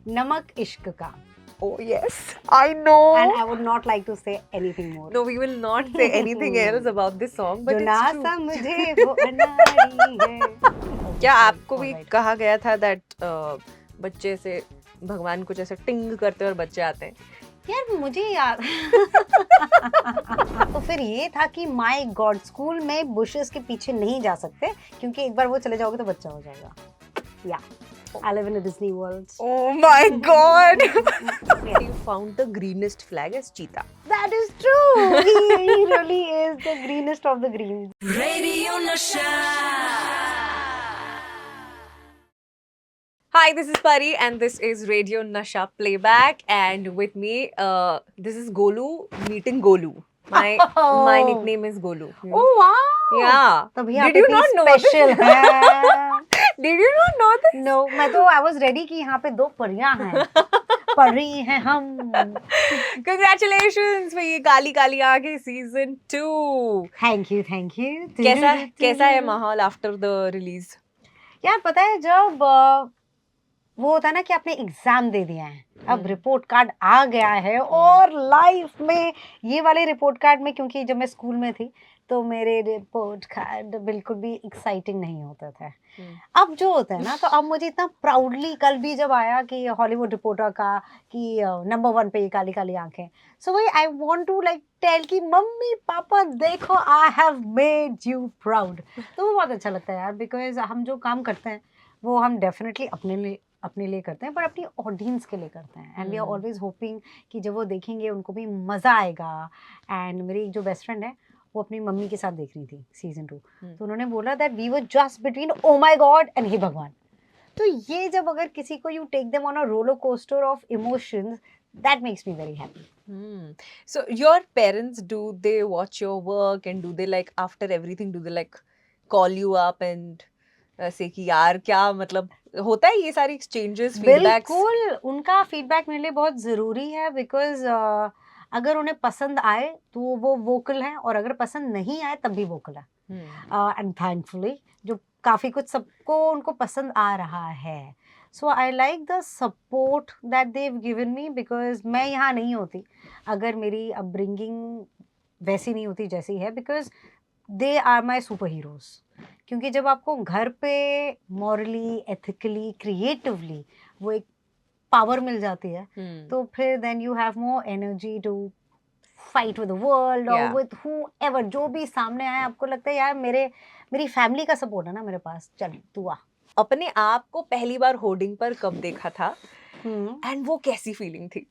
नमक इश्क का. Oh yes, I know. And I would not like to say anything more. No, we will not say anything else about this song, but जो it's ना true. समझे वो अनाड़ी है. क्या आपको भी Alright. कहा गया था that बच्चे से भगवान कुछ ऐसे टिंग करते और बच्चे आते हैं? यार मुझे याद तो फिर ये था कि माय गॉड स्कूल में बुशेस के पीछे नहीं जा सकते क्योंकि एक बार वो चले जाओगे तो बच्चा हो जाएगा. या I live in a Disney world. Oh my God! You found the greenest flag as cheetah. That is true. He really is the greenest of the green. Radio Nasha. Hi, this is Pari and this is Radio Nasha Playback, and with me, this is Golu meeting Golu. My nickname is Golu. Oh wow. Yeah. तभी Did you not know this? special है. Did you not know this? No, मैं तो I was ready कि यहाँ पे दो परियां हैं. परी हैं हम. Congratulations for ये काली काली आंखें season 2. Thank you, thank you. कैसा है माहौल after the release? यार पता है जब वो होता है ना कि आपने एग्जाम दे दिया है, अब रिपोर्ट कार्ड आ गया है और लाइफ में ये वाले रिपोर्ट कार्ड में, क्योंकि जब मैं स्कूल में थी तो मेरे रिपोर्ट कार्ड बिल्कुल भी एक्साइटिंग नहीं होता था. अब जो होता है ना, तो अब मुझे इतना प्राउडली कल भी जब आया कि हॉलीवुड रिपोर्टर का कि नंबर 1 पे ये काली काली आंखें, सो वही I want to like tell कि मम्मी पापा देखो I have made you proud. तो वो बहुत अच्छा लगता है यार, बिकॉज हम जो काम करते हैं वो हम डेफिनेटली अपने लिए करते हैं, पर अपनी ऑडियंस के लिए करते हैं. And we are always hoping कि जब वो देखेंगे उनको भी मज़ा आएगा. एंड मेरी एक जो बेस्ट फ्रेंड है वो अपनी मम्मी के साथ देख रही थी सीजन 2, तो उन्होंने बोला that we were just between oh my god and हे भगवान. तो ये जब अगर किसी को you take them on a roller coaster of emotions, that makes me very happy. So your parents, do they watch your work and do they like after everything do they like call you up and say कि यार क्या मतलब होता है ये सारी exchanges, feedbacks? बिल्कुल, उनका फीडबैक मेरे लिए बहुत ज़रूरी है, बिकॉज अगर उन्हें पसंद आए तो वो वोकल हैं, और अगर पसंद नहीं आए तब भी वोकल है. एंड थैंकफुली जो काफ़ी कुछ सबको उनको पसंद आ रहा है. So I like the support that they have given me, because मैं यहाँ नहीं होती अगर मेरी अपब्रिंगिंग वैसी नहीं होती जैसी है, because they are my superheroes. क्योंकि जब आपको घर पे मॉरली, एथिकली, क्रिएटिवली वो एक पावर मिल जाती है, तो फिर then you have more energy to fight with the world और विद हूएवर. जो भी सामने आए आपको लगता है यार मेरी फैमिली का सपोर्ट है ना मेरे पास, चल तू आ. अपने आप को पहली बार होर्डिंग पर कब देखा था एंड वो कैसी फीलिंग थी?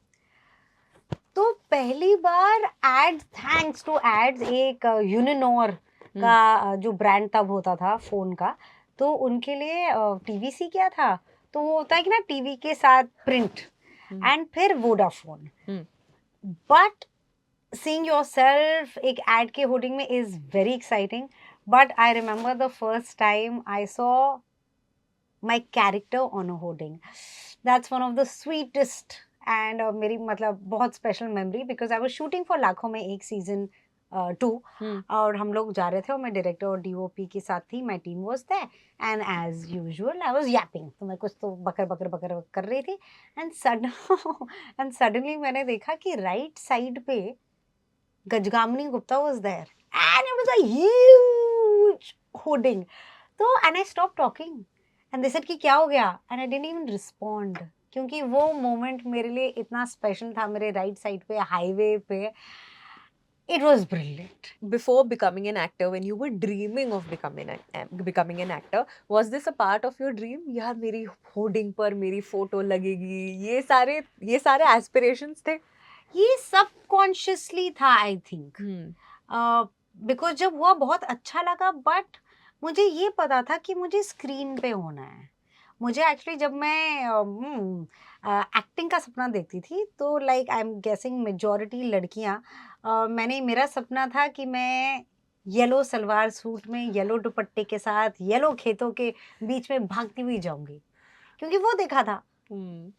तो पहली बार एड्स, थैंक्स टू एड्स, एक यूनिनोर का जो ब्रांड तब होता था फोन का, तो उनके लिए टीवीसी क्या था, तो वो होता है कि ना टीवी के साथ प्रिंट, एंड फिर वोडाफोन. बट seeing yourself एक ad के होर्डिंग में is very exciting. But I remember the first time I saw my character on a hoarding. That's one of the sweetest and मेरी मतलब बहुत special memory, because I was shooting for लाखों में एक season 2 और हम लोग जा रहे थे और मैं डायरेक्टर और DOP के साथ थी. My team was there and as usual I was yapping, तो मैं कुछ तो बकर कर रही थी. And suddenly मैंने देखा कि right side पे Gajgamani Gupta was there and it was a huge hoarding. So and I stopped talking and they said कि क्या हो गया, and I didn't even respond क्योंकि वो moment मेरे लिए इतना special था. मेरे right side पे highway पे, it was brilliant. Before becoming an actor, when you were dreaming of becoming an actor, was this a part of your dream? यार मेरी होर्डिंग पर मेरी फोटो लगेगी, ये सारे aspirations थे? ये सबकॉन्शियसली था आई थिंक, बिकॉज जब हुआ बहुत अच्छा लगा. बट मुझे ये पता था कि मुझे स्क्रीन पे होना है. मुझे एक्चुअली जब मैं एक्टिंग का सपना देखती थी तो like I am guessing majority लड़कियां, मेरा सपना था कि मैं येलो सलवार सूट में येलो दुपट्टे के साथ येलो खेतों के बीच में भागती हुई जाऊंगी, क्योंकि वो देखा था.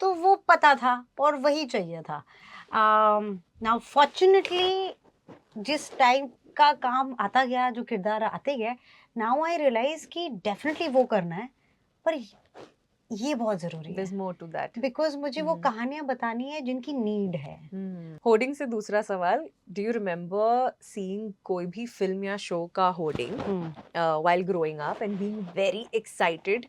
तो वो पता था और वही चाहिए था. नाउ फॉर्चुनेटली जिस टाइम का काम आता गया, जो किरदार आते गए, नाउ आई रियलाइज कि डेफिनेटली वो करना है. पर ये बहुत जरूरी there's है more to that. बिकॉज मुझे वो हम्म। कहानियां बतानी है जिनकी नीड है. होर्डिंग से दूसरा सवाल, डू यू रिमेम्बर सीइंग कोई भी फिल्म या शो का hoarding while growing up and being very excited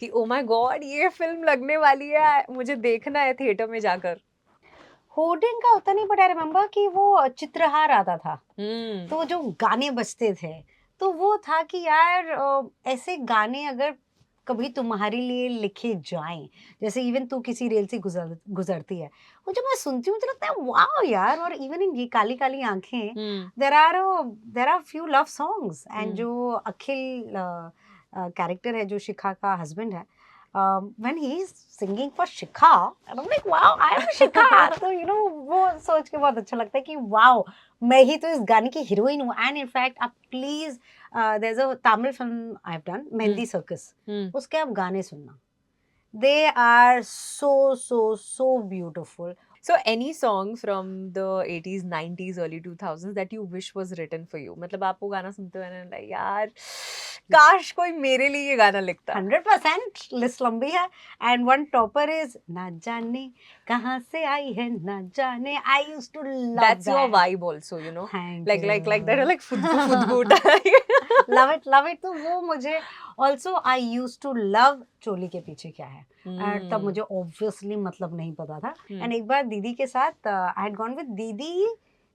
कि oh my god ये फिल्म लगने वाली है, मुझे देखना है थिएटर में जाकर. होर्डिंग का होता नहीं, बट आई रिमेम्बर कि वो चित्रहार आता था हम्म. तो जो गाने बजते थे तो वो था कि यार ऐसे गाने अगर कभी तुम्हारे लिए लिखे जाएं, जैसे इवन तू किसी रेल से गुजरती है, वो जब मैं सुनती हूँ मुझे लगता है वाह यार. और इवन इन ये काली काली आंखें, there are few love songs. And जो अखिल कैरेक्टर है जो शिखा का हस्बैंड है, when he's singing for Shikha, and I'm like, wow, I am Shikha. तो वो सोच के बहुत अच्छा लगता है कि wow, मैं ही तो इस गाने की हीरोइन हूँ. एंड इनफैक्ट आप please, there's a Tamil film I have done, mehndi circus, उसके आप गाने सुनना. They are so beautiful. So any song from the 80s, 90s, early 2000s that you wish was written for you? मतलब आप वो गाना सुनते हो ना यार काश कोई मेरे लिए ये गाना लिखता. 100% लिस्ट लंबी है. एंड वन टॉपर इज ना जाने कहाँ से आई है ना जाने. I used to love That's your vibe also, you know. Thank Like that, you. like fudgu type. love it. तो वो मुझे also I used to love चोली के पीछे क्या है. एंड तब मुझे ऑब्वियसली मतलब नहीं पता था. एंड एक बार दीदी के साथ आई हैड गॉन विद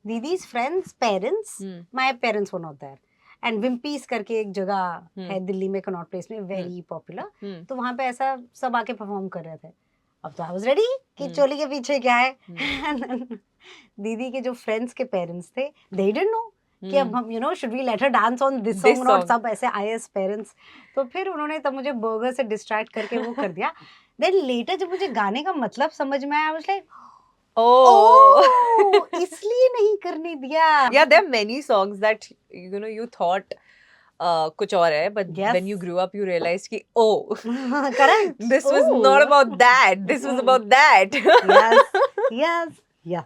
दीदीज friends parents. My parents were not there. And Wimpy's करके एक जगह है दिल्ली में, कनॉट प्लेस में, वेरी पॉपुलर. तो वहां पे ऐसा सब आके परफॉर्म कर रहे थे. अब तो आई वाज रेडी कि चोली के पीछे क्या है. दीदी के जो फ्रेंड्स के पेरेंट्स थे, दे डिडंट नो कि अब हम should we let her dance on this song. और सब ऐसे आए एज पेरेंट्स. तो फिर उन्होंने तब मुझे बर्गर से डिस्ट्रैक्ट करके वो कर दिया. देन लेटर जब मुझे गाने का मतलब समझ में आया, आई वाज लाइक इसलिए नहीं करने दिया. Yeah, there are many songs that you thought कुछ और है, but Yes. when you grew up you realized कि oh Correct. this was not about that, this was about that. yes.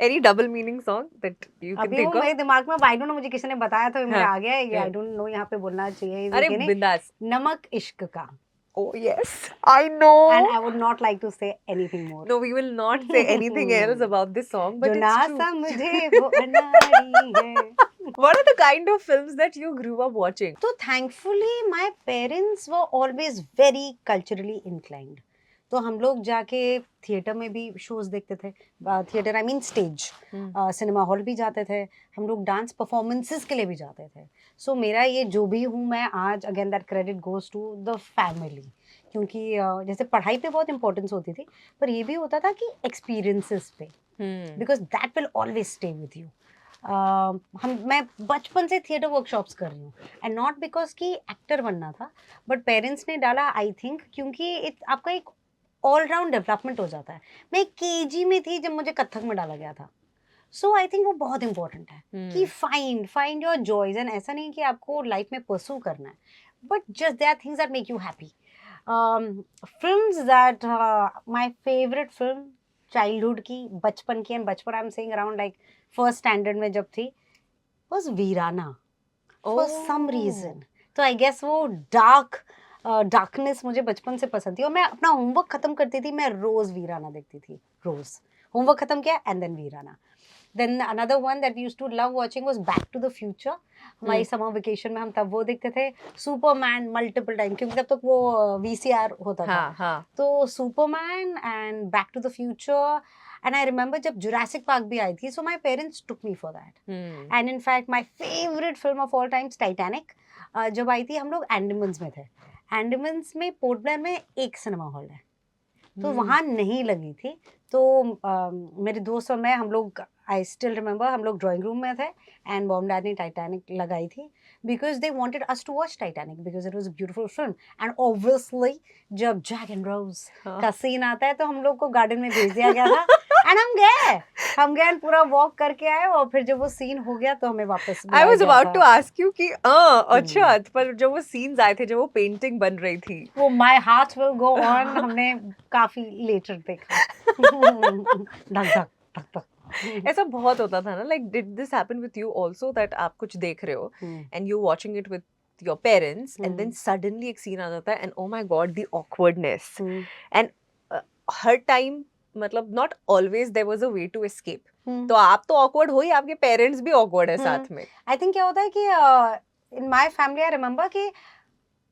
Any double meaning song that you can अभी think वो of? मेरे दिमाग में I don't know, मुझे किसी ने बताया था, मेरे हाँ. आ गया. ये हाँ. आई डोंट नो यहाँ पे बोलना चाहिए अरे लेकिन बिंदास. नमक इश्क का. Oh yes, I know. And I would not like to say anything more. No, we will not say anything else about this song, but जो it's ना true. समझे वो अनाड़ी है. What are the kind of films that you grew up watching? तो thankfully my parents were always very culturally inclined. तो हम लोग जाके थिएटर में भी शोज देखते थे. Theatre I mean stage, cinema hall भी जाते थे. हम लोग डांस परफॉर्मेंसेस के लिए भी जाते थे. सो मेरा ये जो भी हूँ मैं आज, again that credit goes to the family. क्योंकि जैसे पढ़ाई पे बहुत इंपॉर्टेंस होती थी, पर ये भी होता था कि एक्सपीरियंसेस पे, because that will always stay with you. मैं बचपन से थिएटर वर्कशॉप्स कर रही हूँ. एंड नॉट बिकॉज कि एक्टर बनना था, बट पेरेंट्स ने डाला आई थिंक क्योंकि आपका एक ऑलराउंड डेवलपमेंट हो जाता है. मैं केजी में थी जब मुझे कथक में डाला गया था. सो आई थिंक वो बहुत इंपॉर्टेंट है कि फाइंड योर जॉयज. एंड ऐसा नहीं कि आपको लाइफ में परस्यू करना है, but just there things that make you happy. Films that my favourite film childhood की, बचपन की, एंड बचपन I am saying around like first standard में जब थी, was Veerana for some reason. तो आई गेस वो डार्कनेस मुझे बचपन से पसंद थी. और मैं अपना होमवर्क खत्म करती थी, मैं रोज वीराना देखती थी. रोज होमवर्क खत्म किया एंड देन वीराना. Then another one that we used to love watching was Back to the Future. हमारी समर वेकेशन में हम तब वो देखते थे. सुपरमैन मल्टीपल टाइम, क्योंकि तब तक वो VCR होता था. हाँ. तो Superman and back to the future. And I remember जब जुरासिक पार्क भी आई थी, so my parents took me for that. And in fact my favourite film of all times Titanic. जब आई थी हम लोग एंडमन्स में थे. एंडमन्स में पोर्ट ब्लेयर में एक सिनेमा हॉल है, तो वहाँ नहीं लगी थी. तो मेरे दोस्त और मैं, हम लोग, आई स्टिल रिमेंबर, हम लोग ड्राइंग रूम में थे एंड मॉम डैड ने टाइटैनिक लगाई थी because they wanted us to watch Titanic because it was a beautiful film. And obviously जब जैक एंड रोज का सीन आता है तो हम लोग को गार्डन में भेज दिया गया था. एंड हम गए पूरा वॉक करके आए. और फिर जब वो सीन हो गया तो हमें वापस I was about to ask you कि अच्छा, पर जब वो सीन्स आए थे, जब वो पेंटिंग बन रही थी, वो my heart will go on हमने काफी लेटर देखा. धक धक धक धक. ऐसा बहुत होता था ना. Like did this happen with you also that आप कुछ देख रहे हो and you watching it with your parents and then Hmm. suddenly एक scene आ जाता है and oh my god the awkwardness Hmm. and her time मतलब not always there was a way to escape. Hmm. तो आप तो awkward हो ही, आपके parents भी awkward है साथ में. I think क्या होता है कि in my family I remember कि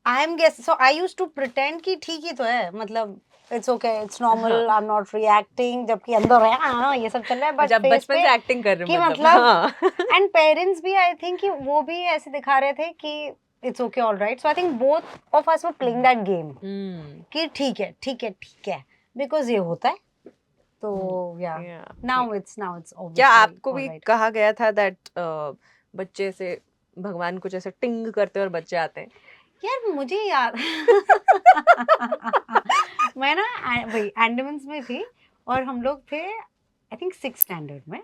I am guess so I used to pretend कि ठीक ही तो है, मतलब it's okay, it's normal, I'm not reacting, जबकि अंदर है हाँ ये सब चल रहा है but जब face बचपन पे से एक्टिंग कर रहे कि हो मतलब हाँ. and parents भी I think कि वो भी ऐसे दिखा रहे थे कि it's okay, all right. So I think both of us were playing that game कि ठीक है because ये होता है तो yeah now it's obviously क्या आपको भी all right. कहा गया था that बच्चे से भगवान कुछ ऐसे टिंग करते और बच्चे आते हैं? यार मुझे याद मैं ना वही एंडमन्स में थी और हम लोग थे आई थिंक 6th स्टैंडर्ड में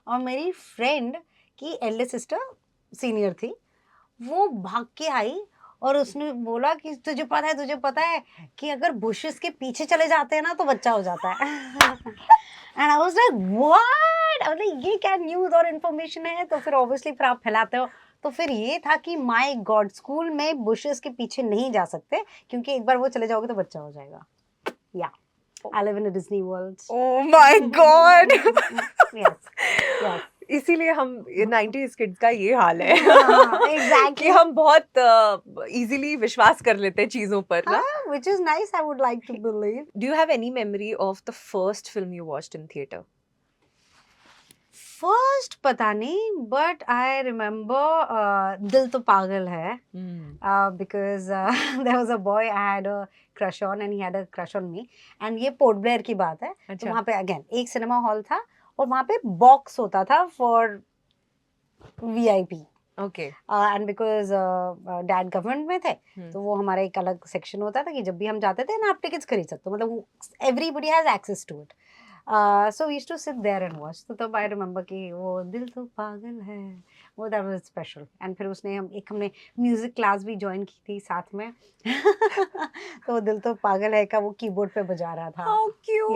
और मेरी फ्रेंड की एल्डर सिस्टर सीनियर थी, वो भाग के आई और उसने बोला कि तुझे पता है कि अगर बुशेस के पीछे चले जाते हैं ना तो बच्चा हो जाता है and I was like what, अरे ये क्या न्यूज़ और इन्फॉर्मेशन है, तो फिर ऑब्वियसली फिर आप फैलाते हो, तो फिर ये था कि माय गॉड स्कूल में बुशेस के पीछे नहीं जा सकते क्योंकि एक बार वो चले जाओगे तो बच्चा हो जाएगा. या I live in a Disney world. Oh my god! Yes इसीलिए हम 90s किड्स का ये हाल है हाँ, exactly. कि हम बहुत इजीली विश्वास कर लेते हैं चीजों पर ना. which is nice, I would like to believe. Do you have any memory of the first film you watched in theater? First पता नहीं, but I remember दिल तो पागल है because there was a boy I had a crush on and he had a crush on me and ये port Blair की बात है. तो अच्छा. वहाँ पे अगेन एक सिनेमा हॉल था और वहाँ पे बॉक्स होता था for VIP. Okay. And because dad government में थे तो वो हमारा एक अलग सेक्शन होता था कि जब भी हम जाते थे ना आप टिकट्स खरीद सकते हो, मतलब everybody has access to it. So we used to sit there and watch. तो तब आई रिमेंबर कि वो दिल तो पागल है, वो दैट वाज स्पेशल. एंड फिर उसने हमने म्यूजिक क्लास भी ज्वाइन की थी साथ में तो दिल तो पागल है का वो कीबोर्ड पे बजा रहा था. How cute!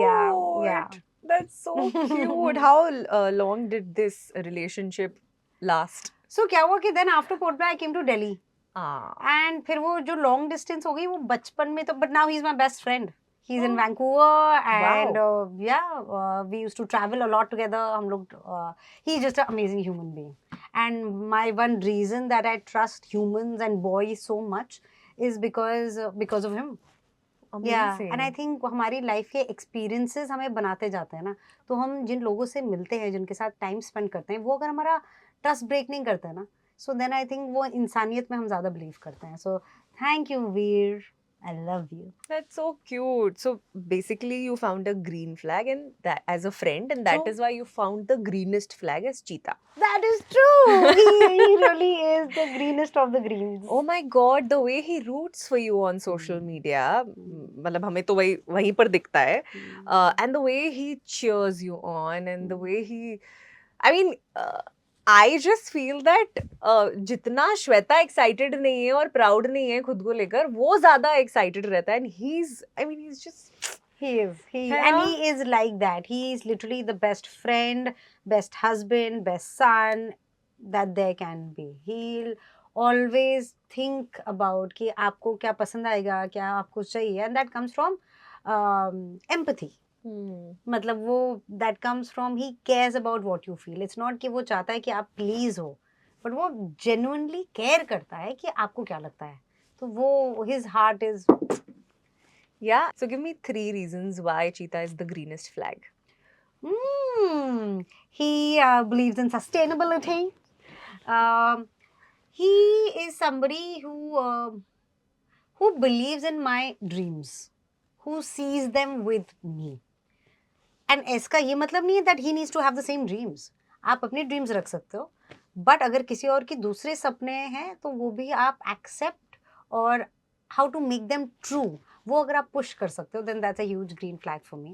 Yeah. That's so cute. How long did this relationship last? सो क्या हुआ कि then after Port Blair I came to Delhi Ah. And फिर वो जो लॉन्ग डिस्टेंस हो गई वो बचपन में तो, but now he is my best friend. He is in Vancouver and yeah we used to travel a lot together. हम लोग he is just a amazing human being and my one reason that I trust humans and boys so much is because of him. Amazing. And I think हमारी life के experiences हमें बनाते जाते हैं ना, तो हम जिन लोगों से मिलते हैं जिनके साथ टाइम स्पेंड करते हैं वो अगर हमारा ट्रस्ट ब्रेक नहीं करते हैं ना, सो देन आई थिंक वो इंसानियत में हम ज़्यादा बिलीव करते हैं. So thank you Veer, I love you. That's so cute. So basically, you found a green flag and that as a friend, and that True. is why you found the greenest flag as Cheetah. That is true. He really is the greenest of the greens. Oh my God, the way he roots for you on social media, मतलब हमें तो वहीं पर दिखता है. And the way he cheers you on, and the way he, I mean, I just feel that जितना Shweta excited नहीं है और proud नहीं है खुद को लेकर, वो ज़्यादा excited रहता है. And he's just. He is. है And ना? he is like that. He is literally the best friend, best husband, best son that there can be. He'll always think about कि आपको क्या पसंद आएगा, क्या आपको चाहिए, and that comes from empathy. मतलब वो that comes from he cares about what you feel. It's not कि वो चाहता है कि आप please हो, but वो genuinely care करता है कि आपको क्या लगता है. तो वो his heart is. Yeah. So give me 3 reasons why Cheetah is the greenest flag. He believes in sustainability. He is somebody who believes in my dreams, who sees them with me. And इसका ये मतलब नहीं है that he needs to have the same dreams. आप अपने dreams रख सकते हो, but अगर किसी और के दूसरे सपने हैं तो वो भी आप accept और how to make them true, वो अगर आप push कर सकते हो, then that's a huge green flag for me.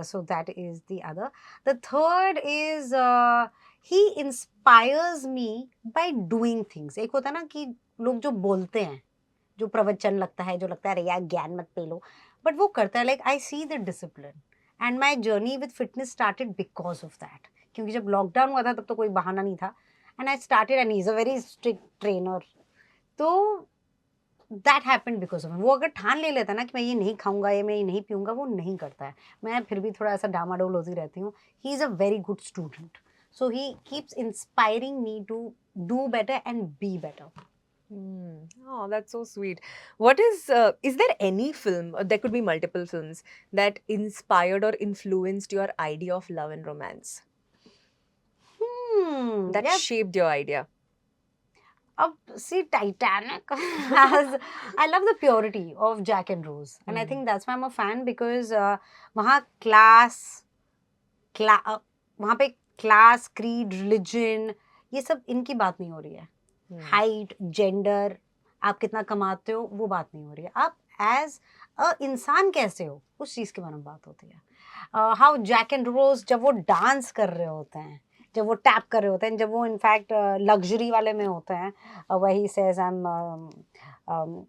So that is the other. The third is he inspires me by doing things. एक होता है ना कि लोग जो बोलते हैं, जो प्रवचन लगता है, जो लगता है अरे यार ज्ञान मत पे लो, but वो करता है. Like I see the discipline and my journey with fitness started because of that. क्योंकि जब लॉकडाउन हुआ था तब तो कोई बहाना नहीं था and I started, and he's a very strict trainer. तो that happened because of him. वो अगर ठान ले लेता ना कि मैं ये नहीं खाऊंगा, ये मैं ये नहीं पीऊंगा, वो नहीं करता है. मैं फिर भी थोड़ा ऐसा डामाडोल होती रहती हूँ. He is a very good student, so he keeps inspiring me to do better and be better. Oh, that's so sweet. What is there any film, or there could be multiple films, that inspired or influenced your idea of love and romance? That Yeah. shaped your idea? अब see Titanic has, I love the purity of Jack and Rose, and I think that's why I'm a fan, because वहाँ वहाँ पे class, creed, religion, ये सब इनकी बात नहीं हो रही है. हाइट, जेंडर, आप कितना कमाते हो, वो बात नहीं हो रही है. आप एज अ इंसान कैसे हो, उस चीज़ के बारे में बात होती है. हाउ जैक एंड रोज जब वो डांस कर रहे होते हैं, जब वो टैप कर रहे होते हैं, जब वो इनफैक्ट लग्जरी वाले में होते हैं, वही says I am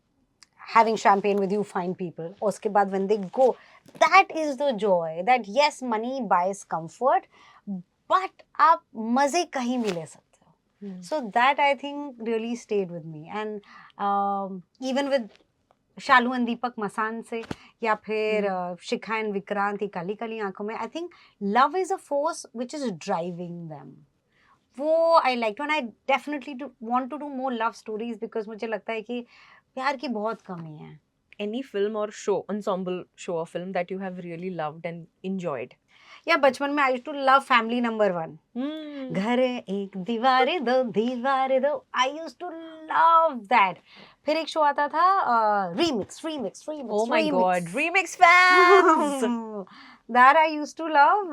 having champagne with you fine people, और उसके बाद when they go, that is the joy, that yes money buys comfort, but आप मज़े कहीं भी ले सकते हो. So that I think really stayed with me, and even with Shalu and Deepak Masaan से, या फिर शिखा एंड विक्रांत की काली काली आंखों में, I think love is a force which is driving them. वो I like to, and I definitely want to do more love stories, because मुझे लगता है कि प्यार की बहुत कमी है. Any film or show, ensemble show or film that you have really loved and enjoyed? या बचपन में I used to love family number 1. घर एक दीवारें दो, दीवारें दो, I used to love that. फिर एक शो आता था Remix. Oh my God, remix fans! That I used to love,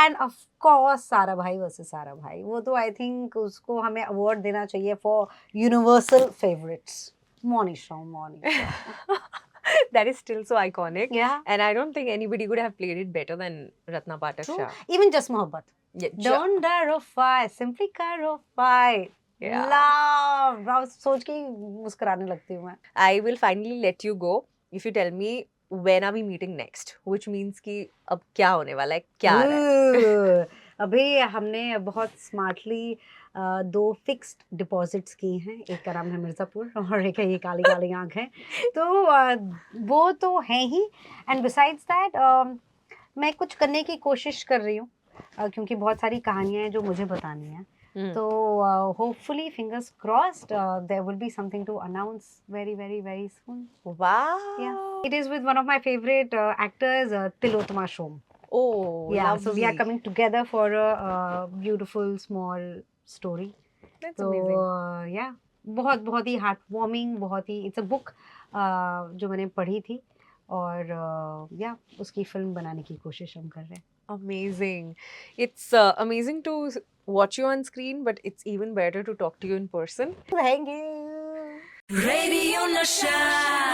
and of course सारा भाई वर्सेस सारा भाई. वो तो आई थिंक उसको हमें अवार्ड देना चाहिए for universal favourites. Monisha. That is still so iconic. Yeah. And I don't think anybody could have played it better than Ratna Pathak True. Shah. Even Just Mohabbat. Yeah, Don't darify, simply clarify. Yeah. Love. वाह, सोच के ही मुस्कुराने लगती हूँ मैं. I will finally let you go if you tell me when are we meeting next, which means कि अब क्या होने वाला है, क्या आ रहा है? अभी हमने बहुत स्मार्टली 2 फिक्स्ड डिपॉजिट्स की हैं. एक का नाम है मिर्ज़ापुर और एक है ये काली काली आँख है. तो वो तो है ही. एंड बिसाइड्स दैट मैं कुछ करने की कोशिश कर रही हूँ, क्योंकि बहुत सारी कहानियाँ हैं जो मुझे बतानी हैं. तो hopefully fingers crossed there will be something to announce very very very soon. Wow. Yeah. It is with one of my favorite actors, Tilotma Shom. Oh, Yeah, lovely. so we are coming together for a beautiful small story. That's So amazing. yeah, बहुत बहुत ही heart warming, बहुत ही, it's a book जो मैंने पढ़ी थी, और या उसकी फिल्म बनाने की कोशिश हम कर रहे हैं. Amazing. It's amazing to watch you on screen, but it's even better to talk to you in person. Thank you. Radio Nasha.